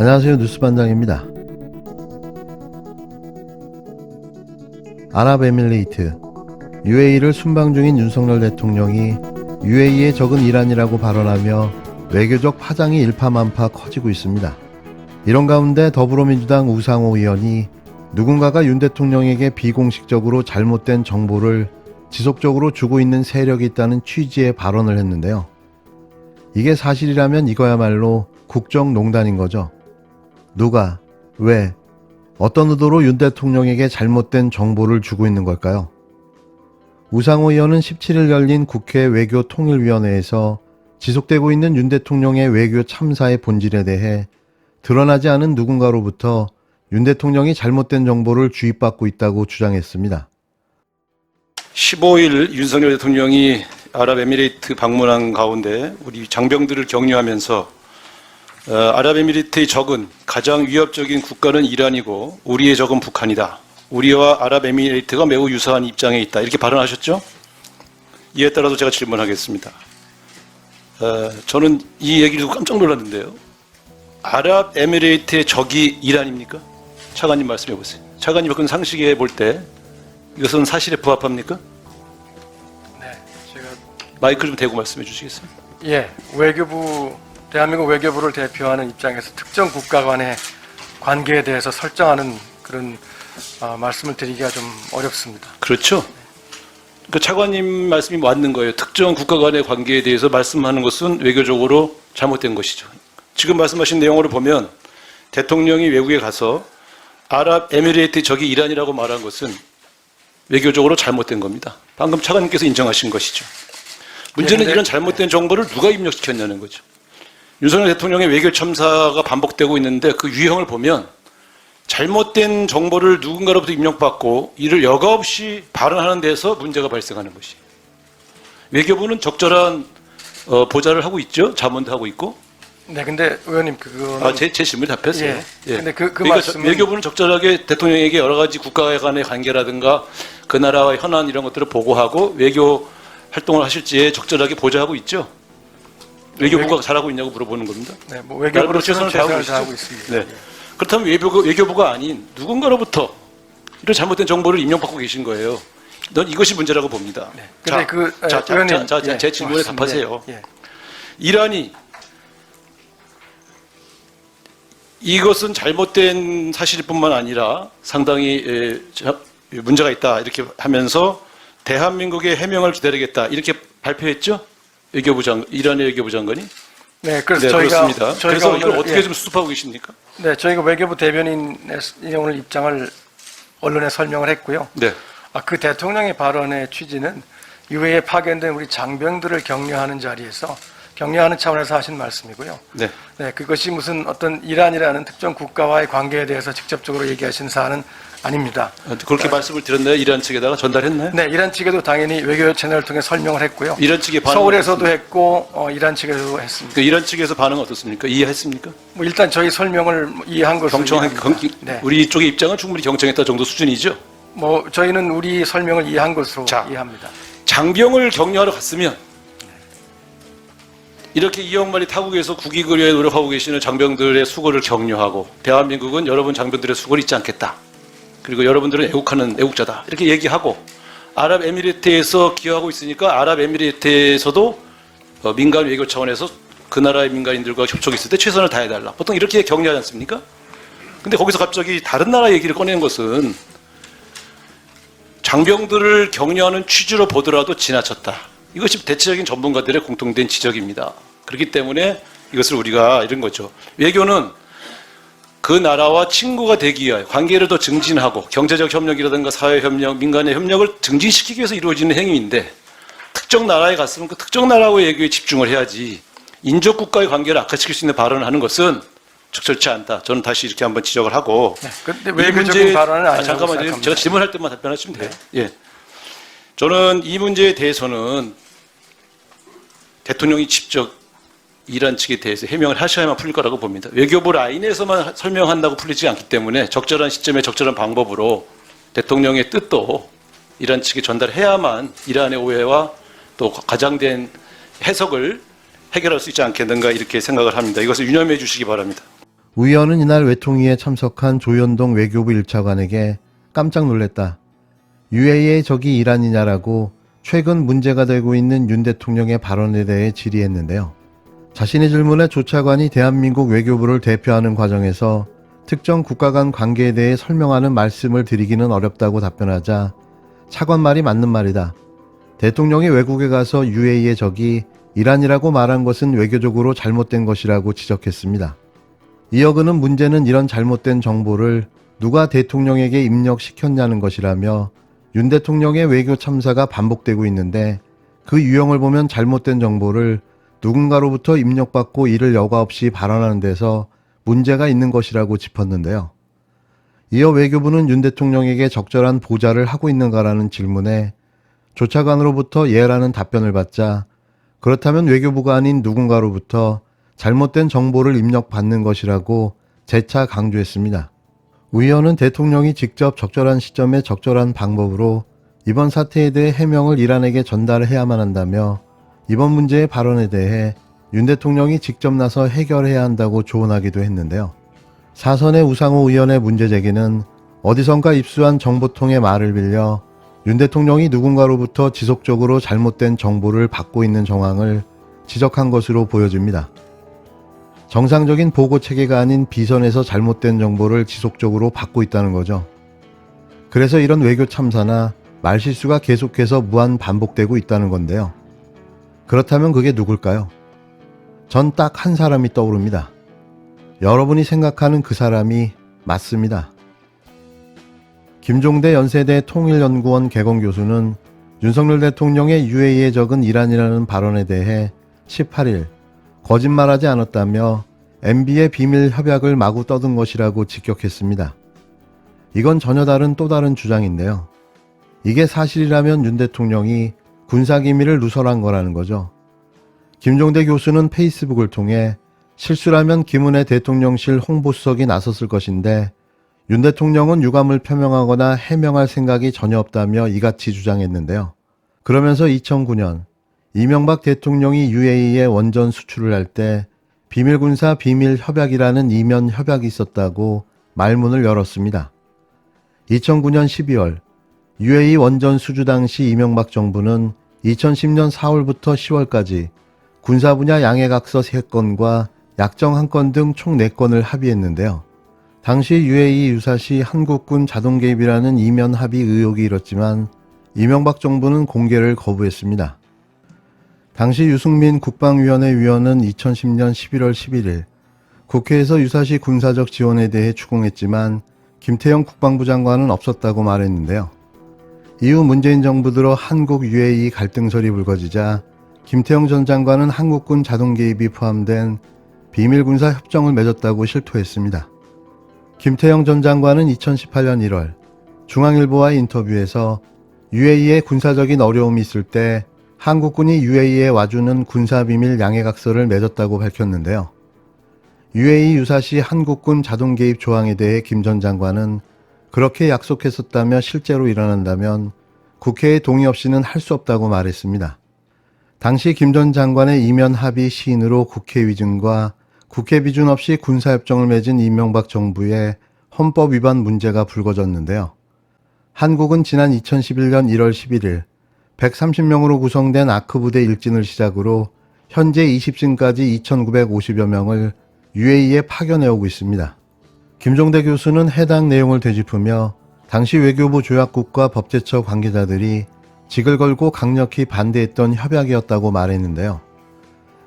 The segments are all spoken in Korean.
안녕하세요. 뉴스반장입니다. 아랍에미레이트 UAE를 순방 중인 윤석열 대통령이 UAE의 적은 이란이라고 발언하며 외교적 파장이 일파만파 커지고 있습니다. 이런 가운데 더불어민주당 우상호 의원이 누군가가 윤 대통령에게 비공식적으로 잘못된 정보를 지속적으로 주고 있는 세력이 있다는 취지의 발언을 했는데요. 이게 사실이라면 이거야말로 국정농단인 거죠. 누가, 왜, 어떤 의도로 윤 대통령에게 잘못된 정보를 주고 있는 걸까요? 우상호 의원은 17일 열린 국회 외교통일위원회에서 지속되고 있는 윤 대통령의 외교 참사의 본질에 대해 드러나지 않은 누군가로부터 윤 대통령이 잘못된 정보를 주입받고 있다고 주장했습니다. 15일 윤석열 대통령이 아랍에미레이트 방문한 가운데 우리 장병들을 격려하면서 아랍에미레이트의 적은 가장 위협적인 국가는 이란이고 우리의 적은 북한이다. 우리와 아랍에미레이트가 매우 유사한 입장에 있다. 이렇게 발언하셨죠? 이에 따라서 제가 질문하겠습니다. 저는 이 얘기를 듣고 깜짝 놀랐는데요. 아랍에미레이트의 적이 이란입니까? 차관님 말씀해 보세요. 차관님 그건 상식에 볼 때 이것은 사실에 부합합니까? 네, 제가 마이크 좀 대고 말씀해 주시겠어요? 대한민국 외교부를 대표하는 입장에서 특정 국가 간의 관계에 대해서 설정하는 그런 말씀을 드리기가 좀 어렵습니다. 그렇죠. 그 차관님 말씀이 맞는 거예요. 특정 국가 간의 관계에 대해서 말씀하는 것은 외교적으로 잘못된 것이죠. 지금 말씀하신 내용으로 보면 대통령이 외국에 가서 아랍에미레이트 적이 이란이라고 말한 것은 외교적으로 잘못된 겁니다. 방금 차관님께서 인정하신 것이죠. 문제는 이런 잘못된 정보를 누가 입력시켰냐는 거죠. 윤석열 대통령의 외교 참사가 반복되고 있는데 그 유형을 보면 잘못된 정보를 누군가로부터 입력받고 이를 여과 없이 발언하는 데서 문제가 발생하는 것이에요. 외교부는 적절한 보좌를 하고 있죠. 자문도 하고 있고. 네, 근데 의원님 그거는 제 질문 답했어요. 예. 근데 그 그러니까 말씀은 외교부는 적절하게 대통령에게 여러 가지 국가 간의 관계라든가 그 나라의 현안 이런 것들을 보고하고 외교 활동을 하실지에 적절하게 보좌하고 있죠. 외교부가 잘하고 있냐고 물어보는 겁니다. 네, 뭐 외교부로 최선을 다하고 있습니다. 네. 그렇다면 외교부가 아닌 누군가로부터 이런 잘못된 정보를 입력받고 계신 거예요. 넌 이것이 문제라고 봅니다. 네. 근데 의원님, 제 질문에 맞습니다. 답하세요. 예. 이란이 이것은 잘못된 사실일 뿐만 아니라 상당히 문제가 있다 이렇게 하면서 대한민국의 해명을 기다리겠다 이렇게 발표했죠? 이란의 외교부 장관이? 네, 그래서 네, 그렇습니다. 그래서 오늘, 이걸 어떻게 좀 수습하고 계십니까? 네, 저희가 외교부 대변인의 오늘 입장을 언론에 설명을 했고요. 네. 그 대통령의 발언의 취지는 유해에 파견된 우리 장병들을 격려하는 자리에서 격려하는 차원에서 하신 말씀이고요. 네. 네, 그것이 무슨 어떤 이란이라는 특정 국가와의 관계에 대해서 직접적으로 얘기하신 사안은 아닙니다. 그렇게 말씀을 드렸나요? 이란 측에다가 전달했나요? 네, 이란 측에도 당연히 외교 채널을 통해 설명을 했고요. 이란 측의 반응 서울에서도 했고 이란 측에서도 했습니다. 이란 측에서 반응은 어떻습니까? 이해했습니까? 뭐 일단 저희 설명을 이해한 것으로 네. 우리 쪽의 입장은 충분히 경청했다 정도 수준이죠. 뭐 저희는 우리 설명을 이해한 것으로 이해합니다. 장병을 격려하러 갔으면 이렇게 이영만리 타국에서 국익을 위해 노력하고 계시는 장병들의 수고를 격려하고 대한민국은 여러분 장병들의 수고를 잊지 않겠다. 그리고 여러분들은 애국하는 애국자다. 이렇게 얘기하고 아랍에미레이트에서 기여하고 있으니까 아랍에미레이트에서도 민간 외교 차원에서 그 나라의 민간인들과 접촉이 있을 때 최선을 다해달라. 보통 이렇게 격려하지 않습니까? 근데 거기서 갑자기 다른 나라 얘기를 꺼내는 것은 장병들을 격려하는 취지로 보더라도 지나쳤다. 이것이 대체적인 전문가들의 공통된 지적입니다. 그렇기 때문에 이것을 우리가 이런 거죠. 외교는 그 나라와 친구가 되기 위하여 관계를 더 증진하고 경제적 협력이라든가 사회협력, 민간의 협력을 증진시키기 위해서 이루어지는 행위인데 특정 나라에 갔으면 그 특정 나라와의 외교에 집중을 해야지 인접국가의 관계를 악화시킬 수 있는 발언을 하는 것은 적절치 않다. 저는 다시 이렇게 한번 지적을 하고 근데 외교적인 발언은 아니라고 잠깐만요. 생각합니다. 제가 질문할 때만 답변하시면 돼요. 예. 저는 이 문제에 대해서는 대통령이 직접 이란 측에 대해서 해명을 하셔야만 풀릴 거라고 봅니다. 외교부 라인에서만 설명한다고 풀리지 않기 때문에 적절한 시점에 적절한 방법으로 대통령의 뜻도 이란 측에 전달해야만 이란의 오해와 또 과장된 해석을 해결할 수 있지 않겠는가 이렇게 생각을 합니다. 이것을 유념해 주시기 바랍니다. 우 의원은 이날 외통위에 참석한 조현동 외교부 1차관에게 깜짝 놀랐다. UAE의 적이 이란이냐라고 최근 문제가 되고 있는 윤 대통령의 발언에 대해 질의했는데요. 자신의 질문에 조 차관이 대한민국 외교부를 대표하는 과정에서 특정 국가 간 관계에 대해 설명하는 말씀을 드리기는 어렵다고 답변하자 차관 말이 맞는 말이다. 대통령이 외국에 가서 UAE의 적이 이란이라고 말한 것은 외교적으로 잘못된 것이라고 지적했습니다. 이어 그는 문제는 이런 잘못된 정보를 누가 대통령에게 입력시켰냐는 것이라며 윤 대통령의 외교 참사가 반복되고 있는데 그 유형을 보면 잘못된 정보를 누군가로부터 입력받고 이를 여과 없이 발언하는 데서 문제가 있는 것이라고 짚었는데요. 이어 외교부는 윤 대통령에게 적절한 보좌를 하고 있는가라는 질문에 조 차관으로부터 예라는 답변을 받자 그렇다면 외교부가 아닌 누군가로부터 잘못된 정보를 입력받는 것이라고 재차 강조했습니다. 우 의원은 대통령이 직접 적절한 시점에 적절한 방법으로 이번 사태에 대해 해명을 이란에게 전달해야만 한다며 이번 문제의 발언에 대해 윤 대통령이 직접 나서 해결해야 한다고 조언하기도 했는데요. 사선의 우상호 의원의 문제 제기는 어디선가 입수한 정보통의 말을 빌려 윤 대통령이 누군가로부터 지속적으로 잘못된 정보를 받고 있는 정황을 지적한 것으로 보여집니다. 정상적인 보고 체계가 아닌 비선에서 잘못된 정보를 지속적으로 받고 있다는 거죠. 그래서 이런 외교 참사나 말실수가 계속해서 무한 반복되고 있다는 건데요. 그렇다면 그게 누굴까요? 전 딱 한 사람이 떠오릅니다. 여러분이 생각하는 그 사람이 맞습니다. 김종대 연세대 통일연구원 개공교수는 윤석열 대통령의 UAE의 적은 이란이라는 발언에 대해 18일 거짓말하지 않았다며 MB의 비밀 협약을 마구 떠든 것이라고 직격했습니다. 이건 전혀 다른 또 다른 주장인데요. 이게 사실이라면 윤 대통령이 군사기밀을 누설한 거라는 거죠. 김종대 교수는 페이스북을 통해 실수라면 김은혜 대통령실 홍보수석이 나섰을 것인데 윤 대통령은 유감을 표명하거나 해명할 생각이 전혀 없다며 이같이 주장했는데요. 그러면서 2009년 이명박 대통령이 UAE에 원전 수출을 할 때 비밀군사 비밀협약이라는 이면 협약이 있었다고 말문을 열었습니다. 2009년 12월 UAE 원전 수주 당시 이명박 정부는 2010년 4월부터 10월까지 군사 분야 양해각서 3건과 약정 1건 등 총 4건을 합의했는데요. 당시 UAE 유사시 한국군 자동 개입이라는 이면 합의 의혹이 일었지만 이명박 정부는 공개를 거부했습니다. 당시 유승민 국방위원회 위원은 2010년 11월 11일 국회에서 유사시 군사적 지원에 대해 추궁했지만 김태형 국방부 장관은 없었다고 말했는데요. 이후 문재인 정부 들어 한국 UAE 갈등설이 불거지자 김태형 전 장관은 한국군 자동 개입이 포함된 비밀군사 협정을 맺었다고 실토했습니다. 김태형 전 장관은 2018년 1월 중앙일보와의 인터뷰에서 UAE에 군사적인 어려움이 있을 때 한국군이 UAE에 와주는 군사비밀 양해각서를 맺었다고 밝혔는데요. UAE 유사시 한국군 자동 개입 조항에 대해 김 전 장관은 그렇게 약속했었다며 실제로 일어난다면 국회의 동의 없이는 할 수 없다고 말했습니다. 당시 김 전 장관의 이면 합의 시인으로 국회 위증과 국회 비준 없이 군사협정을 맺은 이명박 정부의 헌법 위반 문제가 불거졌는데요. 한국은 지난 2011년 1월 11일 130명으로 구성된 아크부대 일진을 시작으로 현재 20진까지 2,950여 명을 UAE에 파견해오고 있습니다. 김종대 교수는 해당 내용을 되짚으며 당시 외교부 조약국과 법제처 관계자들이 직을 걸고 강력히 반대했던 협약이었다고 말했는데요.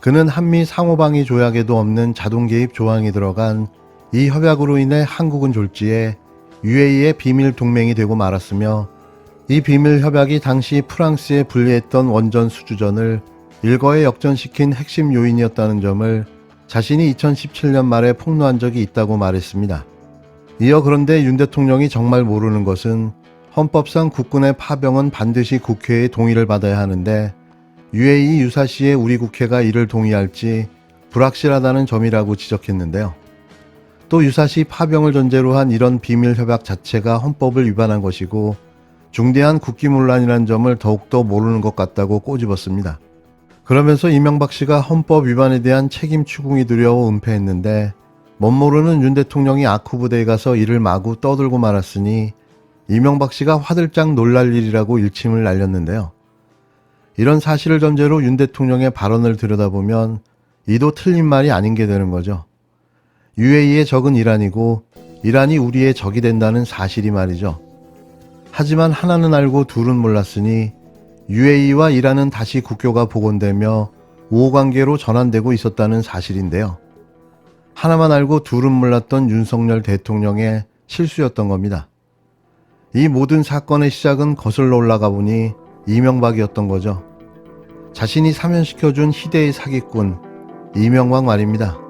그는 한미 상호방위 조약에도 없는 자동 개입 조항이 들어간 이 협약으로 인해 한국은 졸지에 UAE의 비밀 동맹이 되고 말았으며 이 비밀 협약이 당시 프랑스에 불리했던 원전 수주전을 일거에 역전시킨 핵심 요인이었다는 점을 자신이 2017년 말에 폭로한 적이 있다고 말했습니다. 이어 그런데 윤 대통령이 정말 모르는 것은 헌법상 국군의 파병은 반드시 국회의 동의를 받아야 하는데 UAE 유사시에 우리 국회가 이를 동의할지 불확실하다는 점이라고 지적했는데요. 또 유사시 파병을 전제로 한 이런 비밀 협약 자체가 헌법을 위반한 것이고 중대한 국기문란이라는 점을 더욱더 모르는 것 같다고 꼬집었습니다. 그러면서 이명박 씨가 헌법 위반에 대한 책임 추궁이 두려워 은폐했는데 멋모르는 윤 대통령이 아쿠 부대에 가서 이를 마구 떠들고 말았으니 이명박 씨가 화들짝 놀랄 일이라고 일침을 날렸는데요. 이런 사실을 전제로 윤 대통령의 발언을 들여다보면 이도 틀린 말이 아닌 게 되는 거죠. UAE의 적은 이란이고 이란이 우리의 적이 된다는 사실이 말이죠. 하지만 하나는 알고 둘은 몰랐으니 UAE와 이란은 다시 국교가 복원되며 우호관계로 전환되고 있었다는 사실인데요. 하나만 알고 둘은 몰랐던 윤석열 대통령의 실수였던 겁니다. 이 모든 사건의 시작은 거슬러 올라가 보니 이명박이었던 거죠. 자신이 사면시켜준 희대의 사기꾼 이명박 말입니다.